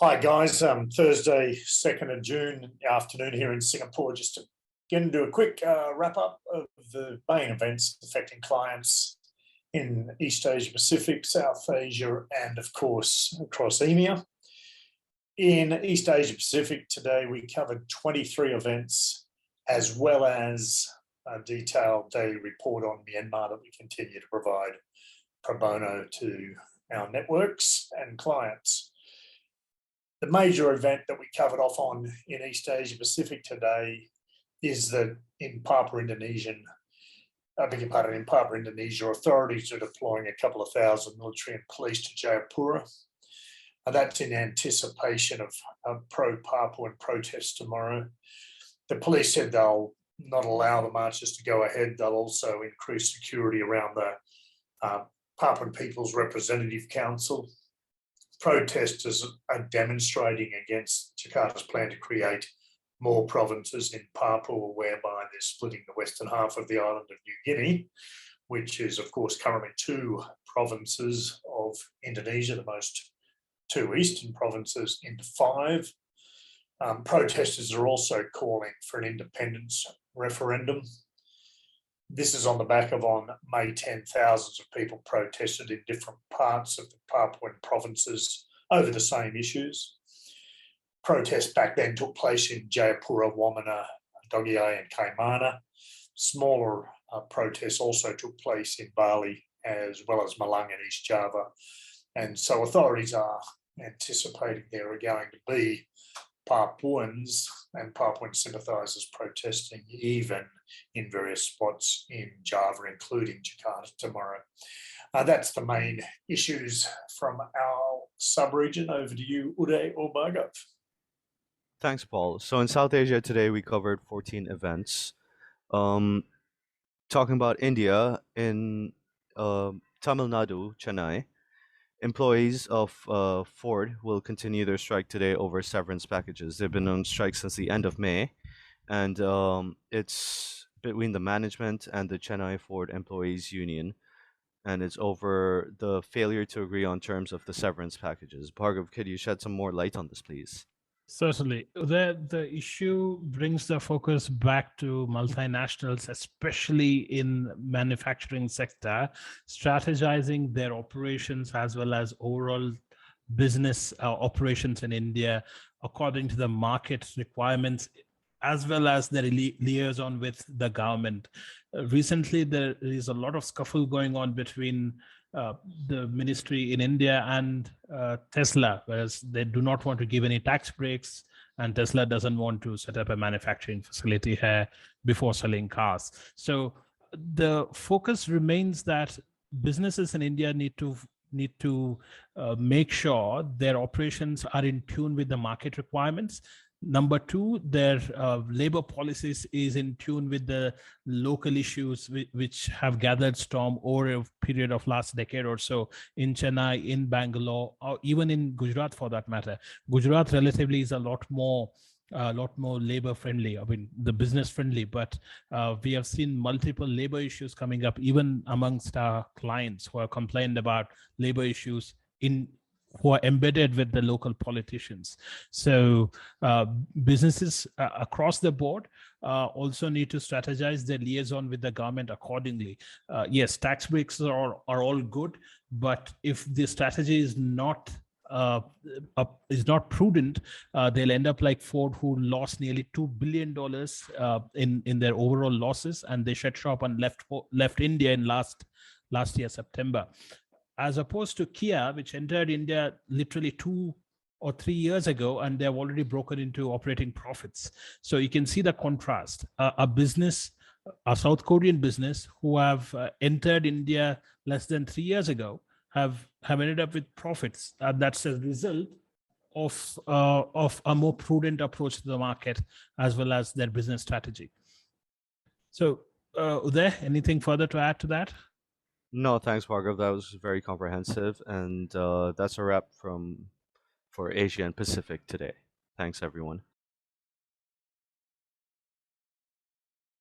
Hi guys, Thursday 2nd of June afternoon here in Singapore, just to get into a quick wrap up of the main events affecting clients in East Asia Pacific, South Asia and of course across EMEA. In East Asia Pacific today we covered 23 events as well as a detailed daily report on Myanmar that we continue to provide pro bono to our networks and clients. The major event that we covered off on in East Asia Pacific today is that in Papua, Indonesia, authorities are deploying a couple of thousand military and police to Jayapura. That's in anticipation of pro-Papuan protests tomorrow. The police said they'll not allow the marches to go ahead. They'll also increase security around the Papuan People's Representative Council. Protesters are demonstrating against Jakarta's plan to create more provinces in Papua, whereby they're splitting the western half of the island of New Guinea, which is, of course, currently 2 provinces of Indonesia, the most 2 eastern provinces, into 5. Protesters are also calling for an independence referendum. This is on the back of on May 10, thousands of people protested in different parts of the Papuan provinces over the same issues. Protests back then took place in Jayapura, Wamena, Dogiai and Kaimana. Smaller protests also took place in Bali as well as Malang and East Java. And so authorities are anticipating there are going to be Papuans and Papuan sympathisers protesting even in various spots in Java, including Jakarta tomorrow. That's the main issues from our sub-region. Over to you, Uday or Bhargav. Thanks, Paul. So in South Asia today, we covered 14 events. Talking about India, in Tamil Nadu, Chennai, employees of Ford will continue their strike today over severance packages. They've been on strike since the end of May, and it's between the management and the Chennai Ford Employees Union, and it's over the failure to agree on terms of the severance packages. Bhargav, could you shed some more light on this, please? Certainly. The issue brings the focus back to multinationals, especially in manufacturing sector, strategizing their operations as well as overall business operations in India according to the market requirements, as well as their liaison with the government. Recently, there is a lot of scuffle going on between the ministry in India and Tesla, whereas they do not want to give any tax breaks, and Tesla doesn't want to set up a manufacturing facility here before selling cars. So the focus remains that businesses in India need to make sure their operations are in tune with the market requirements. Number 2, their labor policies is in tune with the local issues which have gathered storm over a period of last decade or so in Chennai, in Bangalore, or even in Gujarat for that matter. Gujarat relatively is a lot more labor friendly, I mean the business friendly, but we have seen multiple labor issues coming up even amongst our clients who are complained about labor issues who are embedded with the local politicians. So businesses across the board also need to strategize their liaison with the government accordingly. Yes, tax breaks are all good, but if the strategy is not prudent, they'll end up like Ford, who lost nearly $2 billion in their overall losses, and they shut shop and left India in last year September. As opposed to Kia, which entered India literally 2 or 3 years ago, and they've already broken into operating profits. So you can see the contrast. A South Korean business who have entered India less than 3 years ago have ended up with profits. That's a result of a more prudent approach to the market as well as their business strategy. So, Uday, anything further to add to that? No, thanks, Bhargav. That was very comprehensive, and that's a wrap for Asia and Pacific today. Thanks, everyone.